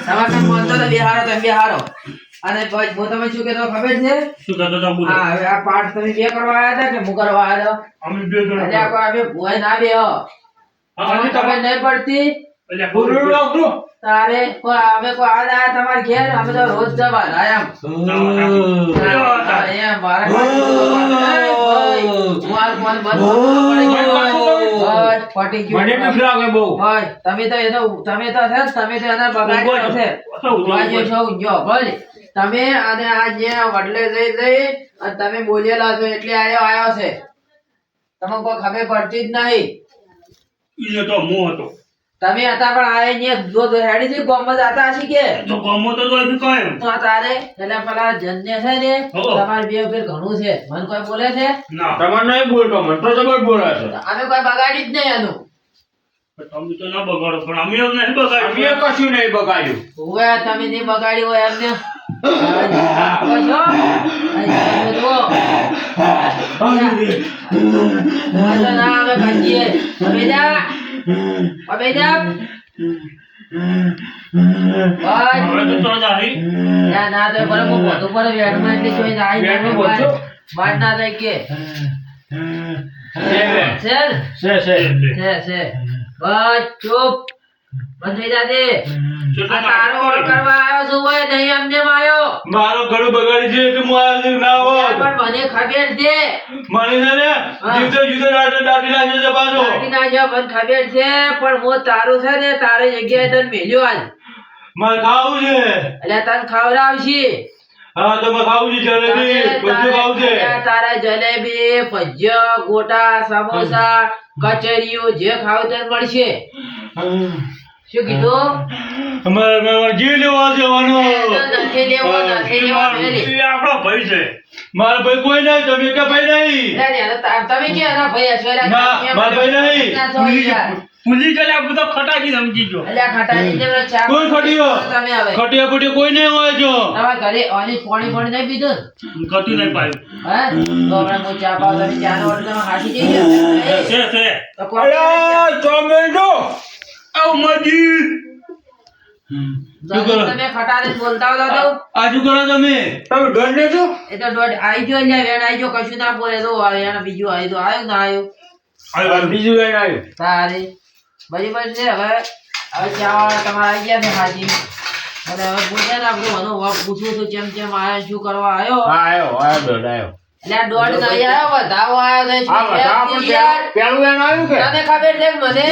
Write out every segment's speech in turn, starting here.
તમારે મોનતો તો બેહારો તમે બેહારો અને પછી હું તમે શું કહેતો ખબર છે શું કહેતો તો બોલો હા હવે આ પાઠ તમે બે કરવા આવ્યા હતા કે હું કરવા આવ્યો અમે બે જણા એટલે આ બે ભોય ના બે હો અમે તમે નહીં પડતી એટલે બોલું રાખો તારે કોઈ અમે કોઈ આ આયા તમારે ઘેર અમે તો રોજ જવા આયા એમ મારા પટી ગયું મને બીક લાગે બહુ ભાઈ તમે તો એનો તમે તો છે તમે તો એના બગાડ્યો છે વાજ્યો છો જો ભલે તમે અને આ જે વડલે જઈ અને તમે બોલેલા છો એટલે આયો છે તમને કોઈ ખબર પડતી જ નહીં ઈ તો મો હતો તમે હતા પણ આ ને જો હેડી થી ગોમ જ આતા હશે કે તો ગમો તો જોઈ કાય તો તારે એટલે પેલા જન્ને છે ને તમાર બે ઉપર ઘણું છે મન કોઈ બોલે છે ના તમારે નહીં બોલતો મને તો જબર બોલા છે અમે કોઈ બગાડી જ નહીં આનું તમે તો ના બગાડો પણ અમે એવું નહીં બગાડ્યું અમે કશું નહીં બગાડ્યું ઓવે તમે નહીં બગાડી હોય એમને હવે તો તો જાય ના તો બરાબર બધું પર વેડમાં એટલે જોઈ જાય વાત ના થાય કે છે બસ ચૂપ બંધ થઈ જાતે આ તારો ઓળ કરવા આવ્યો છું હોય નહીં અમને આવ્યો મારો ઘણું બગાડી છે કે હું ના હોત પણ મને ખબર છે મને છે ને જીવતો જીવતો દાટી નાખ્યો છે પાછો કાઢી નાખ્યો મને ખબર છે પણ હું તારું છે ને તારી જગ્યાએ તને મેલ્યો આજ મારે ખાવું છે એટલે તને ખવડાવશી હા તો મારે ખાવું છે જલેબી બધું ખાવું છે તારા જલેબી ભજીયા ગોટા સમોસા કચરીઓ જે ખાવ તે મળશે શું કીધું અમારે જી લેવા જવાનો નથી લેવો વેલી. ઈ આપણો ભાઈ છે મારા ભાઈ કોઈ નહીં તમે કે ભાઈ નહીં તમે કે એના ભાઈ હશો એટલે ના, મારા ભાઈ નહીં. પુલી ગયેલા આપણે તો ખટાકી સમજી ગયો એટલે આ ખટાની જેમ ચા કોઈ ખટીયો તમે હવે ખટીયા પટીયો કોઈ નહીં હોય જો તમારા ઘરે ઓની પાણી નહીં પીધું ગતું નહીં પાયું હે તો હમણાં હું ચા પાવ તમે ચાનો ઓર્ડર તમે હાથી જઈ ગયા છે તો કોણ ટોમેટો આવ મજી તમે ખટાને બોલતા હતા તો આજુ કરો તમે દોડ લેજો એ તો દોઢ આઈ ગયો એટલે વેણ આઈ ગયો કશું ના બોલે તો એને બીજું આવી તો આવ્યું ના આવ્યું બીજું લઈને આવ્યું તારે બરાબર છે હવે ચા તમારે આવી ગયા છે હાજી અને હવે પૂછે ને આપણું મને પૂછવું હતું કેમ કેમ આવ્યો શું કરવા આવ્યો આવ્યો દોડ આવ્યો એટલે આ દોઢ નહીં આવ્યો વધાવો આવ્યો છે યાર પેલું એનું આવ્યું કે તને ખબર છે મને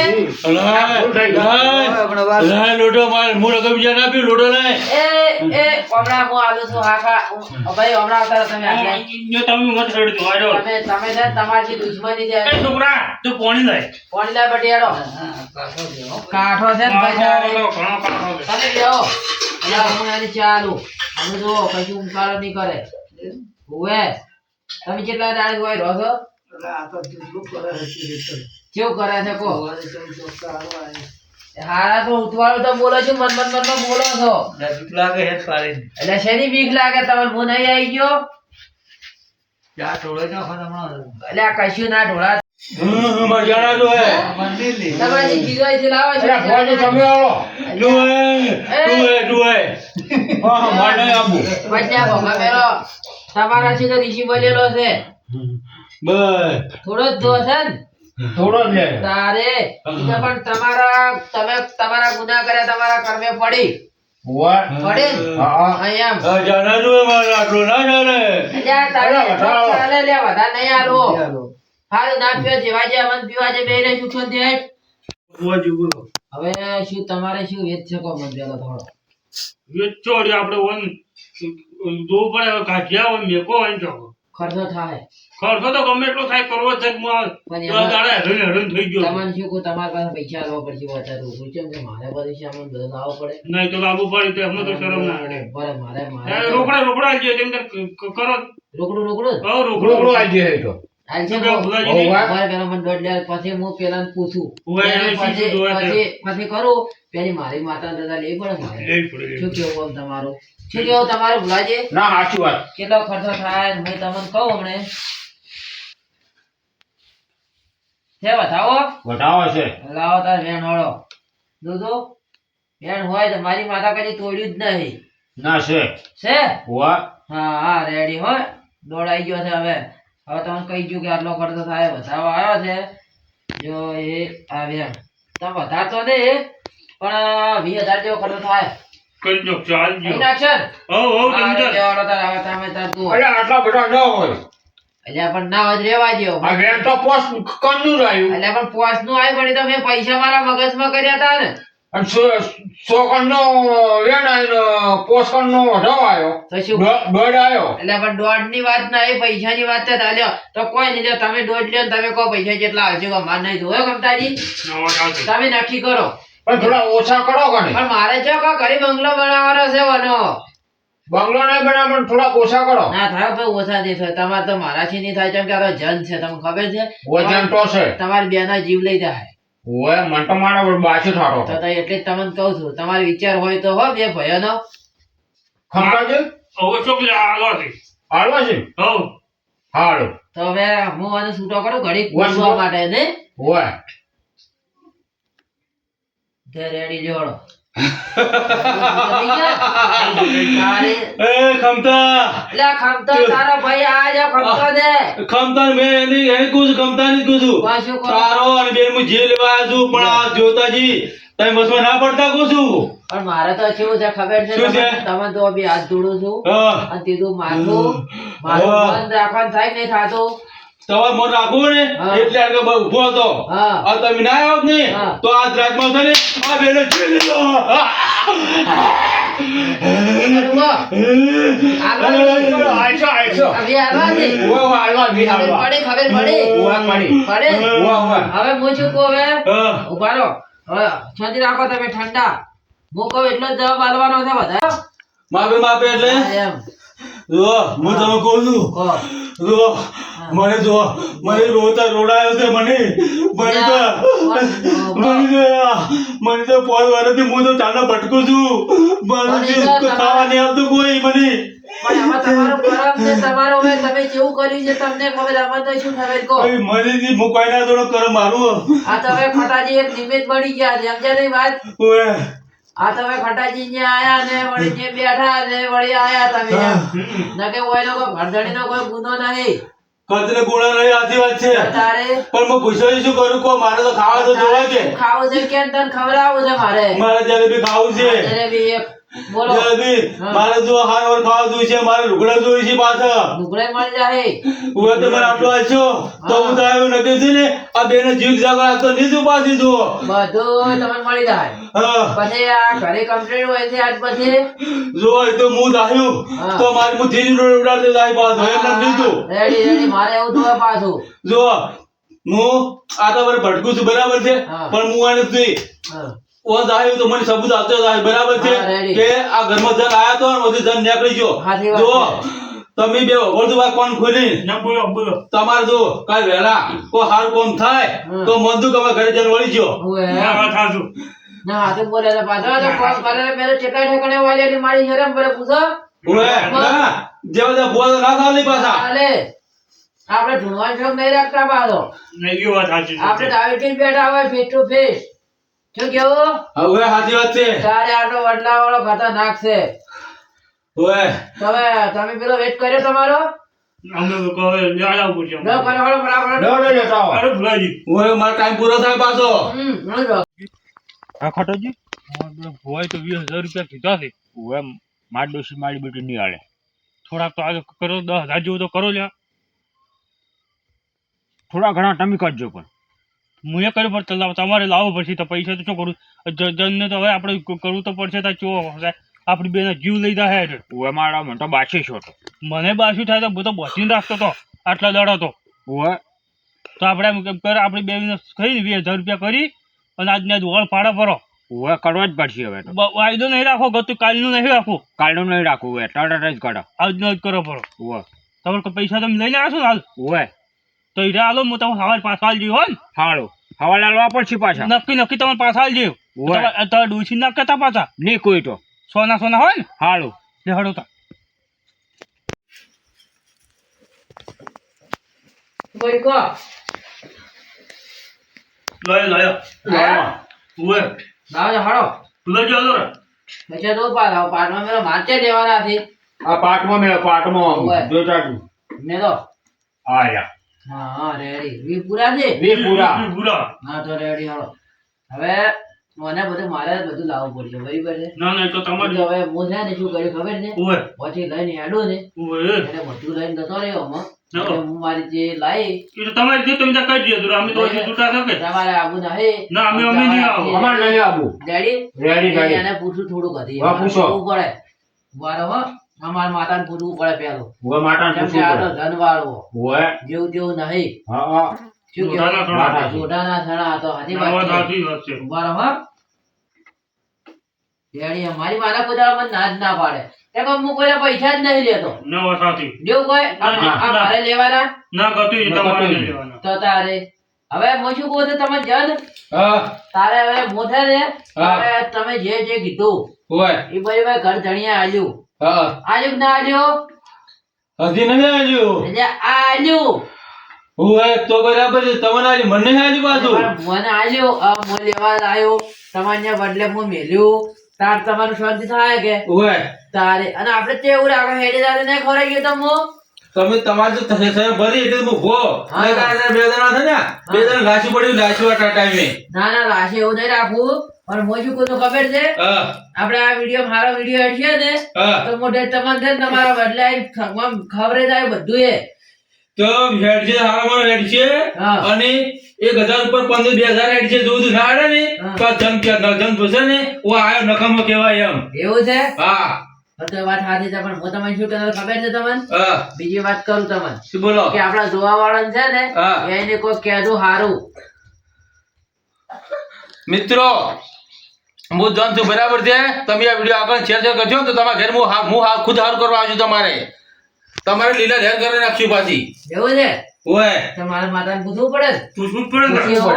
લોટો માર મૂળ કબજા ના પી લોટો નહીં એ હમણાં હું આલું છું હાકા ભાઈ હમણાં આવતા તમે આગળ યો તમે મત રડી દો આજો તમે છે તમારી જે દુશ્મની છે એ છોકરા તું પાણી લાય કોણ લે બટિયાડો કાઠો છે ને ભાઈ તારે ઘણો કાઢો તમે બેહો એટલે હું એની ચાલુ અમે જો કશું ઉંકાળો નહીં કરે હોવે તમે કેટલા દાડે હોય રહો છો કેવું કરે છે કો હારા તો ઉતવાળો તો બોલો છો મન બોલો છો એટલે શેની બીક લાગે તમને હું નહીં આવી ગયો એટલે આ કશું ના ઢોળા મજાના જો હે તમારી જીવાય છે લાવો છે તમે આવો તું હે હા માને આપો બચ્ચા ભોગા મેલો તમારા થી તો ઋષિ બનેલો છે બસ થોડો જ દોષ છે ને થોડો જ લે તારે પણ તમારા ગુનાહ કર્યા તમારા કર્મે પડી પડે ને? હા એમ જાના જો મારા આટલો ના જાને અલ્યા તારે ચાલે લે વધારે નહીં આલો હારું ના પીવા જેવા જે મન પીવા જે બેરે સુખન દે હવે શું તમારે શું વેચ છે કો મન પેલો થોડો વેચોડી આપણે ઓન દો પડે કાઢ્યા હોય મેકો હોય તો ખર્ચો થાય ખર્ચો તો ગમે એટલો થાય કરવો જ છે કે પણ તો દાડે હરણ થઈ ગયો તમને શું કહું તમારી પાસે પૈસા આવવા પડશે વધારે રૂપિયા કેમ કે મારે પછી સામાન બધો લાવવો પડે નહીં તો લાવવું પડે તો એમને તો શરમ ના આવે બરે મારે રોકડા જે તેમ કરો રોકડું હા રોકડો આવી જાય તો હાલ છે શું કહો, ભુલાજી? મારે પેલા મને દોઢ લે પછી હું પેલા પૂછું ઉભા રહીને શીખવું જોવે છે. પછી કરું પેલી મારી માતા દાદા લેવી પડે મારે લેવી પડે. શું કેવું આમ તમારું શું કેવું તમારું ભુલાજી ના સાચી વાત કેટલો ખર્ચો થાય મેં તમને કહું હમણે છે બતાવો બતાવો છે લાવો તાર વેણ વાળો દૂધો બેન હોય તો મારી માતા કદી તોડ્યું જ નહીં. ના છે છે? વાહ હા હા રેડી હોય. દોડાઈ ગયો છે હવે. હવે તમને કહી ગયું કે આટલો ખર્ચો થાય વધારો આવ્યો છે. જો એ આવ્યા તમે વધારતો નહીં પણ 20,000 જેવો ખર્ચો થાય. કરજો ચાલજો થઈ નાખશે ને? હવ હા, તમે રેડી, હવે તાર હવે તમે તાર તું. અરે આટલા બધા ન હોય અલ્યા પણ ના હોય તો રેવા દ્યો. આ વેન તો પોસ કન્નું રહ્યું અલ્યા પણ પોસનું આવ્યું પણ એ તો મેં પૈસા મારા મગજમાં કર્યા હતા ને. અને 100 કણનો વેન આવ્યો પોસ કણનો ઢવ આવ્યો તો શું? દોડ આવ્યો એટલે પણ દોઢ ની વાત ના એ પૈસા ની વાત છે લ્યો તો કોઈ નહીં લ્યો તમે દોઢ લ્યો ને તમે કહો પૈસા કેટલા આવશે માર નહીં જોયો કમતાજી તમે નક્કી કરો પણ થોડા ઓછા કરો કને પણ મારે જો કહો ઘરે બંગલો બનાવવાનો છે વનો બંગલો નહીં બનાવ પણ થોડા ઓછા કરો ના થાય ભાઈ ઓછા નહીં થાય તમારે તો મારાથી નહીં થાય કેમ કે આ તો જન છે તમને ખબર છે વજન તો છે તમારી બેના જીવ લઈ જાય ઓય મન તો મારા બાસી થાતો તો એટલે જ તમને કહું છું તમારો વિચાર હોય તો હો બે ભયોનો ખમતાજી હવે ચોકલી આલો છે હાલવા છે હવ હાલો તો હવે હું આને છૂટો કરું ઘડી વસ પૂછવા માટે ને ઓય તે રેડી જોડો એ ખમતા એટલે ખમતો તારો ભાઈ આ જો ખમતો દે ખમતા મેં એની કુછ ખમતા ની કુછ પાછું કહો. તારો અને બેન હું જે લેવા આવ્યો છું પણ આ જોતાજી તમે બસમાં ના પડતા કુછું પણ મારે તો કેવું છે ખબર છે શું છે? તમે તો બી હાથ જોડું છું હા અને તીધું માથું મારું બંધ રાખવાનું થાય નહીં થાતું તમારે મન રાખવું ને હા. એટલે આગળ બહુ ઊભો હતો હા. આ તમે ના આવ્યો ને હા. તો આજ રાતમાં છે ને આ બેને છેડી દીધો. કરું આયશો, આયશો. હવે આવા દે ઉવા, ઉવા, હાલવા, બી હાલવા. પડે ખબર પડે ઉવા, પડી. પડે ઉવા, ઉવા. હવે હું શું કહું હવે હા. ઉભા રહો હવે શાંતિ રાખો તમે ઠંડા હું કહું એટલો જ જવાબ આલવાનો છે બધા માપે એટલે હા, એમ જો હું તમે કહું છું કહો. જો મને જો મને રોડાયો છે મને મને તો મને તો પોલ વાળાથી હું તો ચાલો ભટકું છું મને ખાવા નહીં આવતું કોઈ મને પણ આમાં તમારું કરમ છે તમારું હવે તમે કેવું કર્યું છે તમને ખબર આમાં તો શું ખબર કહો મને ની હું કોઈના જોડે કરો મારું આ તો હવે ખટાજી એક નિમિત્ત બની ગયા છે સમજ્યા નહીં વાત ઓય આ તો હવે ખટાજી ને આયા ને વળી જે બેઠા ને વળી આયા તમે એમ. નકે કોઈ લોકો ભરધડીનો કોઈ ગુનો નહીં કદને ગુણા નહીં આથી વાત છે તારે પણ હું પૂછ્યું શું કરું કો મારે તો ખાવા તો જોવા છે શું ખાવું છે કેમ તને ખવડાવવું છે મારે મારે જલેબી ખાવું છે જલેબી એક બોલો જલેબી મારે જો હાર ખાવા જોઈએ છે મારે લુગડા જોઈએ છે પાછા લુગડે મળી જાય હું તો મને આટલો આછો તો હું તો આવ્યો નક્કી છે ને આ બેને જીવ જાગા તો નીચું પાછી જો બધું તમને મળી જાય હા પછી આ ઘરે કમ્પ્લીટ હોય છે આજ પછી જો એ તો હું દાહ્યું તો મારી હું ધીરે ઉડાડતો જાય પાછો એમ લીધું રેડી રેડી મારે એવું તો પાછું જો હું આ તો મને ભટકું છું બરાબર છે હા. પણ હું આને નથી હા. ઓ દાહ્યું તો મને સબૂત આપતો જાય બરાબર છે હા, ready. કે આ ઘરમાં જન આયા તો ને બધું જન નીકળી ગયો સાચી વાત જો છે. તમે બે વગર વાત કોણ ખોલી ના બોલો બોલો તમારે જો કાલ વહેલા કોઈ હારું કોમ થાય હમ. તો મન તું તમે ઘરે જઈને વળી ગયો હું એમ. ના વાત હાચું. ના હાથે બોલે છે પાછો તો કોમ કરે ને પેલો ચેટલા ઠેકાણે વાળ્યાની મારી શરમ પડે પૂછો ઓએ ના જેવા જેવા બોલ ના થાલી પાછા ચાલે આપણે ઢૂંઢવાનો શોખ નહીં રાખતા પાછો નહીં એ વાત હાચી છે. આપણે ડાયરેક્ટ બેઠા હોય ફેસ ટુ ફેસ શું કેવું હવે સાચી વાત છે તારે આટલો વડલા વાળો ખતરનાક છે ઓએ તમે પેલો વેટ કર્યો તમારો અમને તો કહે યાદ આવવું પડશે ન કરો હળો બરાબર લેતા આવો અરે ભુલાજી ઓએ મારો ટાઈમ પૂરો થાય પાછો હા ખટોજી હોય તો 20,000 રૂપિયા કીધા છે હવે મારી ડોશી મારી બેટી નહીં આલે થોડાક તો આગળ કરો 10,000 જેવું તો કરો લ્યા થોડા ઘણા તમે કરજો પણ હું એ કર્યું પણ તમારે લાવવો પડશે તો પૈસા તો શું કરું જનને તો હવે આપણે કરવું તો પડશે તો ચો આપણી બેના જીવ લઈ જાય હવે મારા મને તો બાછી છો તો મને બાછી થાય તો હું તો બચીને રાખતો તો આટલા દાડા તો હવે તો આપણે એમ કર આપણી બેને કહીને 20,000 રૂપિયા કરી અને આજને આજ વળ પાડા પરો હવે કરવા જ પડશે હવે તો વાયદો નહીં રાખો ગતું કાલનું નહીં રાખવું કાલનું નહીં રાખવું હવે ટાટા જ કાઢો આજનો જ કરો પડો હવે તમારે કોઈ પૈસા તમે લઈને આવશો ને હાલ હવે તો હીરા હાલો હું તમે સવારે પાછા હાલજી હોય ને હાલો હવાલે હાલવા પડશે પાછા નક્કી તમે પાછા હાલજી તમે ડૂસી ના કરતા પાછા નહીં કોઈ તો સોના હોય ને હાલો લે હડો તા બોલ કો લાયો લાયો? ઉવે લાવજો હળો તું લઈ જાઓ રે. પછી તો પાટમાં મેલો મારચે દેવાના છે આ પાટમાં મેં પાટમાં ઓવે. જોતા તું ને તો આયા હા રેડી વી પૂરા છે વે પૂરા પૂરા. હા તો રેડી હાલો હવે મને બધું મારે જ બધું લાવવું પડશે બરાબર છે ના ના એ તો તો તમારી. હવે હું છે ને શું કર્યું ખબર છે ઓવે પછી લઈને હેડું ને ઓવે. એટલે બધું લઈને જતો રહ્યો હમણાં. ના. એટલે હું મારી જે લાવી એ તો તમારી જે તમે ત્યાં કહી દીધું અમે તો હજી છૂટા થકે. તમારે આબુ નહીં ના, અમે નહીં આવું. અમાર નહીં આવું ડેડી રેડી રેડી એને પૂછું થોડુંક હતી હા, પૂછો. પૂછવું પડે બરાબર અમારા માતાને પૂછવું પડે પેલું ઓવે માટાને કેમ કે પૂછવું આ તો પડે ધનવાળો ઓવે જેવું તેવું નહીં હા હા શું જોડાના કેવું થોડા. જોડાના થણા હતો હાથી ના, વાત વાત છે. સાચી વાત છે. બરાબર ડેડી અમારી મારા કોઈ મને ના જ ના પાડે કે હું કોઈને પૈસા જ નહીં લેતો ના, વાત સાચી. જેવું કોઈ આ ના. મારે લેવાના ના ગતું એ ના, તમારે ગતું. નહીં લેવાના. તો તારે હવે હું શું કહું છું તમે જન હા તારે હવે મોઢે ને હા. તારે તમે જે જે કીધું ઓવે એ ભાઈ ઘર ધણિયા આલ્યું હા આલ્યું કે ના આલ્યું હજી નહીં આવ્યું એટલે આ આલ્યું ઓવે તો બરાબર છે તમને આજે મને નહીં આવ્યું પાછું પણ મને આલ્યું હું લેવા આવ્યો તમારે બદલે હું મેલ્યું તાર તમારું શાંતિ થાય કે ઓવે તારે અને આપણે તેવું રાખે હેડી દાદા ને ખવડાવી ગયું તમે તમારે તો થશે ભરી એટલે હું ભો હા. બે જણા છે ને બે જણા લાસી પડ્યું લાસી વાટા ટાઈમે ના ના લાશે એવું નહીં રાખવું પણ હું શું કહું છું ખબર છે હા આપણે આ વિડીયો મારો વિડીયો હશે ને હા તો મોઢે તમને છે ને તમારા બદલે આવીને ખબર જાય બધું એ તો હેડ છે હારો હેડ છે હા. અને 1000 ઉપર 15,000 હેડ છે દૂધ ના આડે ને હા. તો જમ કે જમ પૂછે ને ઓ આયો નકામો કહેવાય એમ એવું છે હા તો વાત સાચી છે પણ હું તમને શું કહેતો ખબર છે તમને હા બીજી વાત કરું તમને શું બોલો કે આપણા જોવા વાળા છે ને હા. એને કોઈ કહેતું હારું મિત્રો હું જાણ છું બરાબર છે તમે આ વિડીયો આગળ શેર કરજો તો તમારા ઘર હું ખુદ હાર કરવા આવજો તમારે લીલા હેર કરી નાખશું પાછી એવું છે ઓય તો મારા માતાને પૂછવું પડે ને. પૂછવું જ પડે ને. પૂછી હો.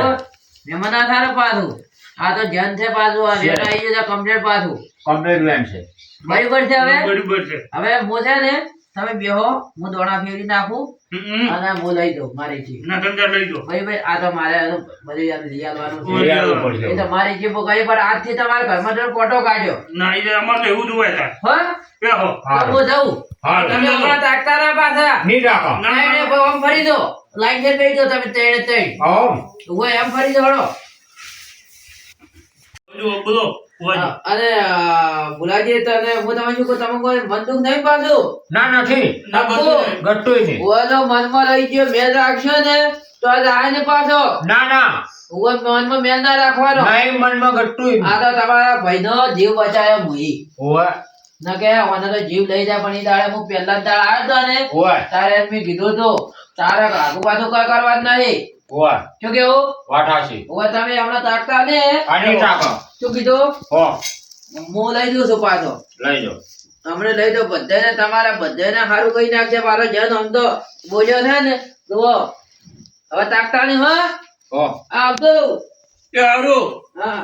મહેમાન આ થારે પાછું આ તો જન છે પાછું આ વેટ આવી ગયું છે કમ્પ્લીટ પાછું કમ્પ્લીટ વેન છે બરાબર છે હવે બરાબર છે. હવે હું છે ને તમે બેહો હું દોણા ફેરી નાખું હમ. અને હું લઈ દઉં મારી ચીજ ના તમે ત્યાં લઈ જાઓ. ભાઈ આ તો મારે બધી યાદ લઈ આવવાનું છે લઈ આવવું એ તો મારી ચીપ ગઈ પણ આજથી તમારા ઘરમાં જો ફોટો કાઢ્યો ના એ અમારે તો એવું જ હોય તાર. હા બેહો. તો હું જાઉં હા તમે હમણાં તાકતા ના પાછા નહીં રાખો ના, ના, એને કોઈ આમ ફરી દો લાઈન થી બેસી દો તમે ત્રણે ત્રણ આવો હું એમ ફરી દો હળો બોલો, બોલો. બોલો. અરે ભુલાજી તને હું તમે શું કહું તમે કોઈ બંદૂક નહીં પાછું ના નથી ના બધું નહીં. ગટ્ટુય નહીં ઓલો મનમાં રહી ગયો મેલ રાખશો ને તો આ જાય ને પાછો ના ના હું મનમાં મેલ ના રાખવાનો નહીં મનમાં ગટ્ટુય આ તો તમારા ભાઈનો જીવ બચાવ્યો મુઈ ઓય ન કે મને તો જીવ લઈ જાય પણ એ દાડે હું પહેલા જ દાડે આવ્યો હતો ને ઓય તારે એમ મેં કીધું તો તારે આગુ પાછું કઈ કરવા જ નહીં ઓય શું કેવું વાટાસી હવે તમે હમણાં તાકતા ને આની ટાકો શું કીધું હો હું લઈ દઉં છું પાછો લઈ જાઓ હમણાં લઈ દો બધાને તમારા બધાને સારું કહી નાખશે મારો જન આમ તો બોલ્યો છે ને જુઓ હવે તાકતા નહીં હા હો આવતો એ હારું. હા